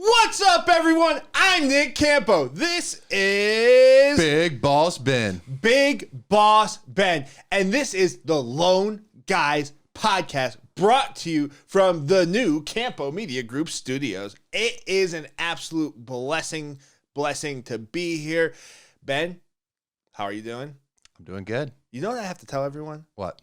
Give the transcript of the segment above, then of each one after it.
What's up, everyone? I'm Nick Campo. This is Big Boss Ben. Big Boss Ben. And this is the Lone Guys Podcast, brought to you from the new Campo Media Group studios. It is an absolute blessing to be here. Ben, how are you doing? I'm doing good. You know what I have to tell everyone? What?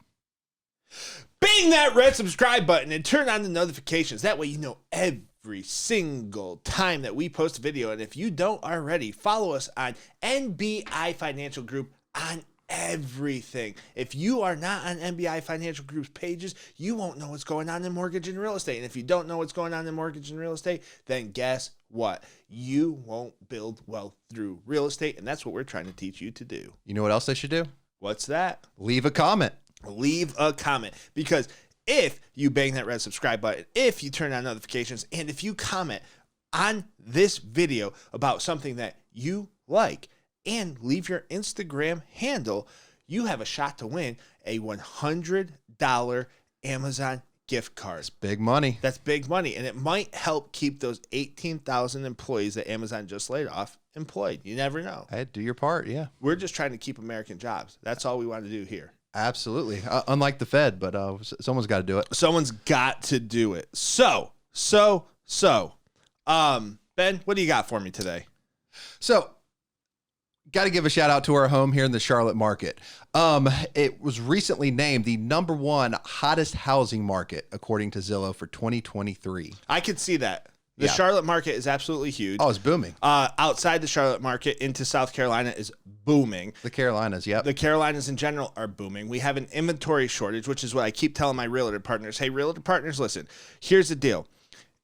Bang that red subscribe button and turn on the notifications. That way you know every single time that we post a video. And if you don't already, follow us on NBI Financial Group on everything. If you are not on NBI Financial Group's pages, you won't know what's going on in mortgage and real estate. And if you don't know what's going on in mortgage and real estate, then guess what? You won't build wealth through real estate. And that's what we're trying to teach you to do. You know what else they should do? What's that? Leave a comment. Leave a comment, because if you bang that red subscribe button, if you turn on notifications, and if you comment on this video about something that you like and leave your Instagram handle, you have a shot to win a $100 Amazon gift card. It's big money. That's big money, and it might help keep those 18,000 employees that Amazon just laid off employed. You never know. Hey, do your part, yeah. We're just trying to keep American jobs. That's all we want to do here. Absolutely. Unlike the Fed, but someone's got to do it. Someone's got to do it. So, Ben, what do you got for me today? So, got to give a shout out to our home here in the Charlotte market. It was recently named the #1 hottest housing market, according to Zillow, for 2023. I could see that. The Charlotte market is absolutely huge. Oh, it's booming. Outside the Charlotte market into South Carolina is booming. The Carolinas, yep. The Carolinas in general are booming. We have an inventory shortage, which is what I keep telling my realtor partners. Hey, realtor partners, listen, here's the deal.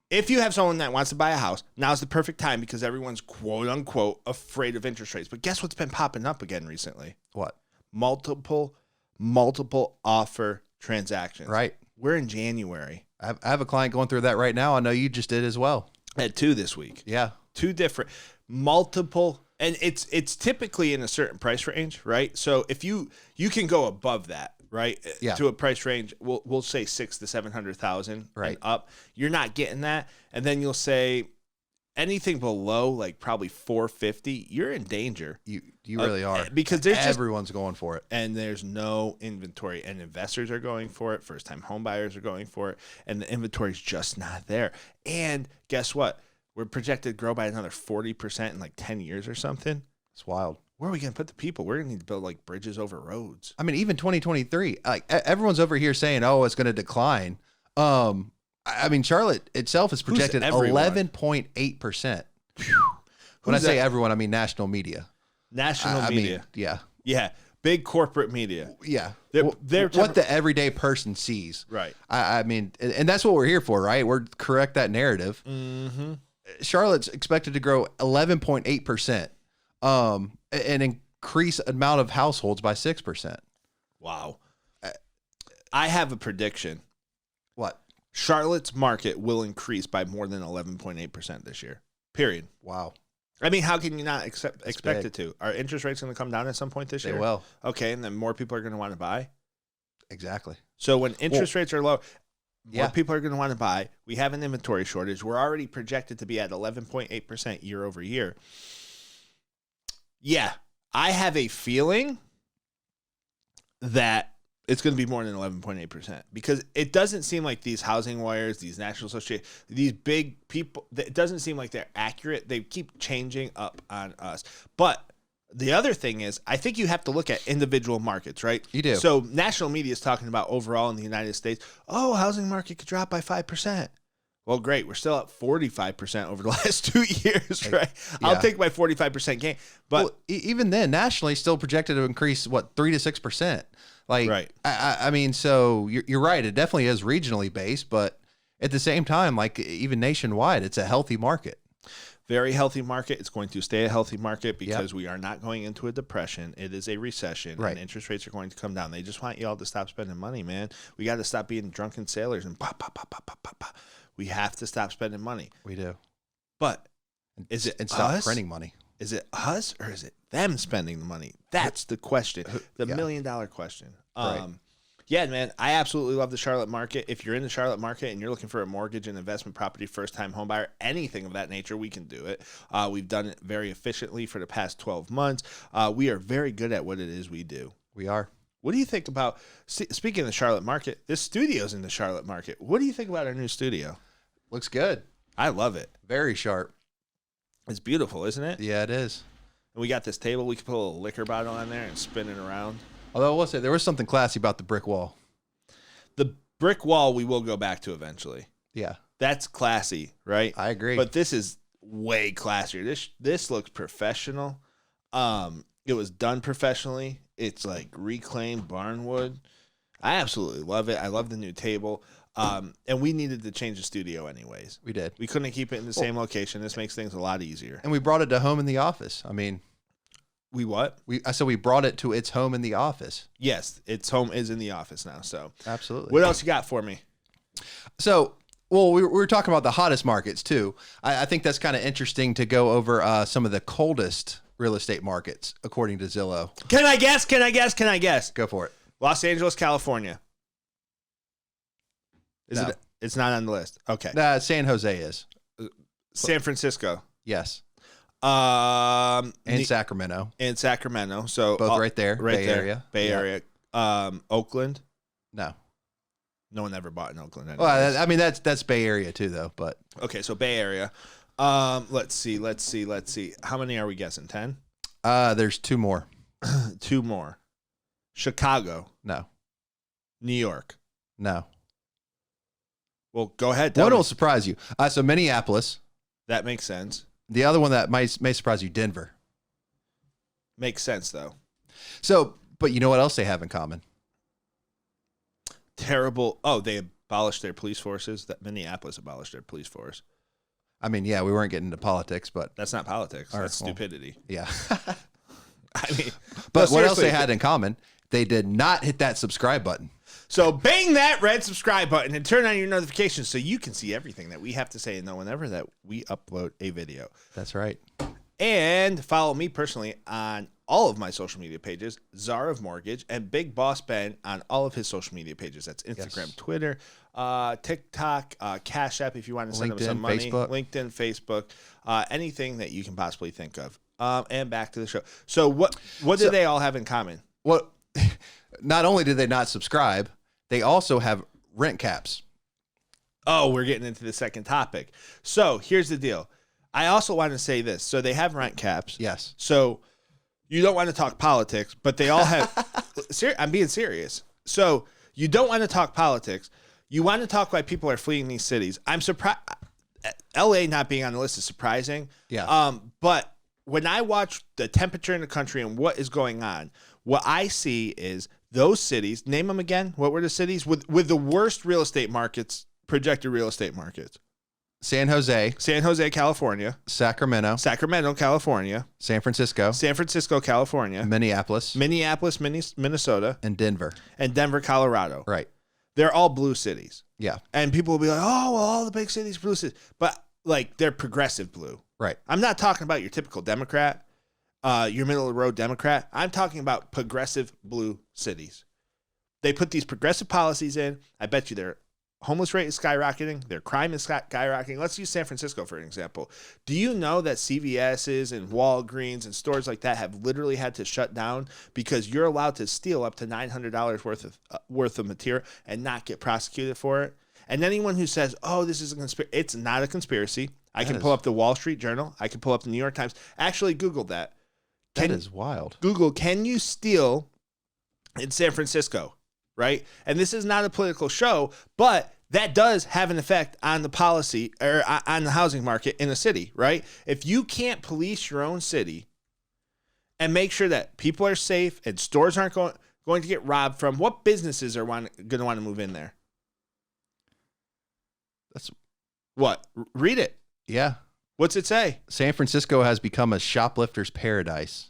If you have someone that wants to buy a house, now's the perfect time, because everyone's quote unquote afraid of interest rates. But guess what's been popping up again recently? What? Multiple offer transactions. Right. We're in January. I have a client going through that right now. I know you just did as well. I had 2 this week. Yeah. 2 different, multiple, and it's typically in a certain price range, right? So if you can go above that, right? Yeah. To a price range, we'll say 600,000 to 700,000 right and up. You're not getting that, and then you'll say anything below like probably 450, you're in danger. You really are, because there's everyone's going for it, and there's no inventory, and investors are going for it. First time home buyers are going for it, and the inventory is just not there. And guess what? We're projected to grow by another 40% in like 10 years or something. It's wild. Where are we going to put the people? We're going to need to build like bridges over roads. I mean, even 2023, like everyone's over here saying, "Oh, it's going to decline." I mean, Charlotte itself is projected 11.8%. When I say everyone, I mean national media. National media. Mean, yeah. Yeah. Big corporate media. Yeah. They're what the everyday person sees. Right. I mean, and that's what we're here for, right? We're correct that narrative. Mm-hmm. Charlotte's expected to grow 11.8%, and increase amount of households by 6%. Wow. I have a prediction. What? Charlotte's market will increase by more than 11.8% this year. Period. Wow. I mean, how can you not expect it to? Are interest rates going to come down at some point this year? They will. Okay, and then more people are going to want to buy? Exactly. So when interest rates are low, more Yeah. people are going to want to buy. We have an inventory shortage. We're already projected to be at 11.8% year over year. Yeah, I have a feeling that it's going to be more than 11.8%, because it doesn't seem like these housing wires, these National Association, these big people, it doesn't seem like they're accurate. They keep changing up on us. But the other thing is, I think you have to look at individual markets, right? You do. So national media is talking about overall in the United States, housing market could drop by 5%. Well, great. We're still at 45% over the last 2 years, right? Yeah. I'll take my 45% gain. But even then, nationally, still projected to increase, 3 to 6%. Like, right. I mean, so you're right. It definitely is regionally based, but at the same time, like even nationwide, it's a healthy market. Very healthy market. It's going to stay a healthy market because we are not going into a depression. It is a recession, right, and interest rates are going to come down. They just want you all to stop spending money, man. We got to stop being drunken sailors and pop, pop, pop, pop, pop, pop, pop. We have to stop spending money. We do. But is it stop us? Printing money? Is it us or is it them spending the money? That's the question. The $1 million question. Right. Yeah, man, I absolutely love the Charlotte market. If you're in the Charlotte market and you're looking for a mortgage and investment property, first-time home buyer, anything of that nature, we can do it. We've done it very efficiently for the past 12 months. We are very good at what it is we do. We are. What do you think about, speaking of the Charlotte market, this studio's in the Charlotte market. What do you think about our new studio? Looks good. I love it. Very sharp. It's beautiful, isn't it? Yeah, it is. And we got this table. We can put a little liquor bottle on there and spin it around. Although I will say there was something classy about the brick wall. The brick wall we will go back to eventually. Yeah. That's classy, right? I agree. But this is way classier. This looks professional. It was done professionally. It's like reclaimed barnwood. I absolutely love it. I love the new table. And we needed to change the studio anyways. We did. We couldn't keep it in the same location. This makes things a lot easier. And we brought it to home in the office. I mean, we what? So we brought it to its home in the office. Yes, its home is in the office now. So absolutely. What else you got for me? So, well, we were talking about the hottest markets too. I think that's kind of interesting to go over some of the coldest real estate markets according to Zillow. Can I guess? Go for it. Los Angeles, California. No. It's not on the list. Okay. San Jose is. San Francisco. Yes. And Sacramento. And Sacramento. So both right there. Right Bay there. Area. Bay Yeah. Area. Oakland. No. No one ever bought in Oakland. Anyways. Well, I mean that's Bay Area too, though. But okay, so Bay Area. Let's see. How many are we guessing? 10? There's 2 more. 2 more. Chicago. No. New York. No. Well, go ahead. What will surprise you? So Minneapolis. That makes sense. The other one that may surprise you, Denver. Makes sense though. So, but you know what else they have in common? Terrible. Oh, they abolished their police forces. That Minneapolis abolished their police force. I mean, yeah, we weren't getting into politics, but that's not politics. That's stupidity. Yeah. I mean, but what else they had in common? They did not hit that subscribe button. So bang that red subscribe button and turn on your notifications so you can see everything that we have to say and know whenever that we upload a video. That's right. And follow me personally on all of my social media pages, Czar of Mortgage, and Big Boss Ben on all of his social media pages. That's Instagram, yes. Twitter, TikTok, Cash App if you want to send them some money. Facebook. LinkedIn, Facebook, anything that you can possibly think of. And back to the show. So what do they all have in common? What? Not only did they not subscribe, they also have rent caps. Oh, we're getting into the second topic. So here's the deal. I also want to say this. So they have rent caps. Yes. So you don't want to talk politics, but they all have. I'm being serious. So you don't want to talk politics. You want to talk why people are fleeing these cities. I'm surprised. LA not being on the list is surprising. Yeah. But when I watch the temperature in the country and what is going on, what I see is those cities. Name them again. What were the cities with the worst real estate markets? Projected real estate markets. San Jose, California. Sacramento, California. San Francisco, California. Minneapolis, Minnesota. And Denver. Colorado. Right. They're all blue cities. Yeah. And people will be like, oh, well, all the big cities are blue cities. But, like, they're progressive blue. Right. I'm not talking about your typical Democrat, your middle-of-the-road Democrat. I'm talking about progressive blue cities. They put these progressive policies in. I bet you their homeless rate is skyrocketing. Their crime is skyrocketing. Let's use San Francisco for an example. Do you know that CVS's and Walgreens and stores like that have literally had to shut down because you're allowed to steal up to $900 worth of material and not get prosecuted for it? And anyone who says, oh, this is a conspiracy, it's not a conspiracy. I can pull up the Wall Street Journal. I can pull up the New York Times. Actually, Google that. That is wild. Google, can you steal in San Francisco? Right? And this is not a political show, but that does have an effect on the policy or on the housing market in a city, right? If you can't police your own city and make sure that people are safe and stores aren't going to get robbed from, what businesses are going to want to move in there? That's what? Read it. Yeah. What's it say? San Francisco has become a shoplifter's paradise.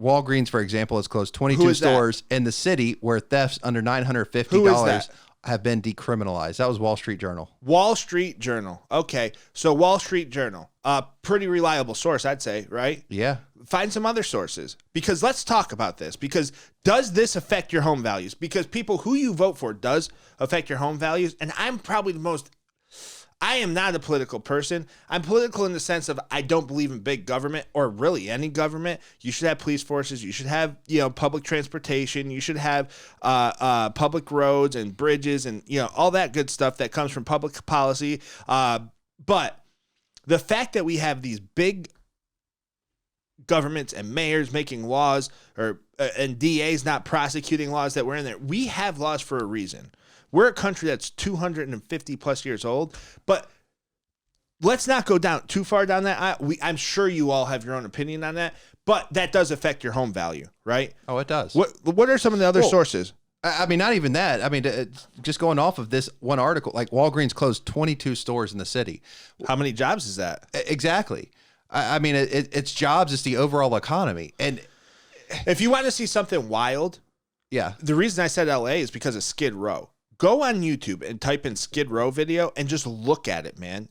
Walgreens, for example, has closed 22 stores in the city where thefts under $950 have been decriminalized. That was Wall Street Journal. Wall Street Journal. Okay. So Wall Street Journal, pretty reliable source, I'd say, right? Yeah. Find some other sources, because let's talk about this, because does this affect your home values? Because people who you vote for does affect your home values. And I'm probably I am not a political person. I'm political in the sense of I don't believe in big government, or really any government. You should have police forces. You should have, public transportation. You should have public roads and bridges and, all that good stuff that comes from public policy. But the fact that we have these big governments and mayors making laws, and DAs not prosecuting laws that were in there, we have laws for a reason. We're a country that's 250 plus years old, but let's not go down too far down that aisle. I'm sure you all have your own opinion on that, but that does affect your home value, right? Oh, it does. What are some of the other sources? I mean, not even that. I mean, just going off of this one article, like Walgreens closed 22 stores in the city. How many jobs is that? Exactly. I mean, it's jobs. It's the overall economy. And if you want to see something wild, yeah, the reason I said LA is because of Skid Row. Go on YouTube and type in Skid Row video and just look at it, man.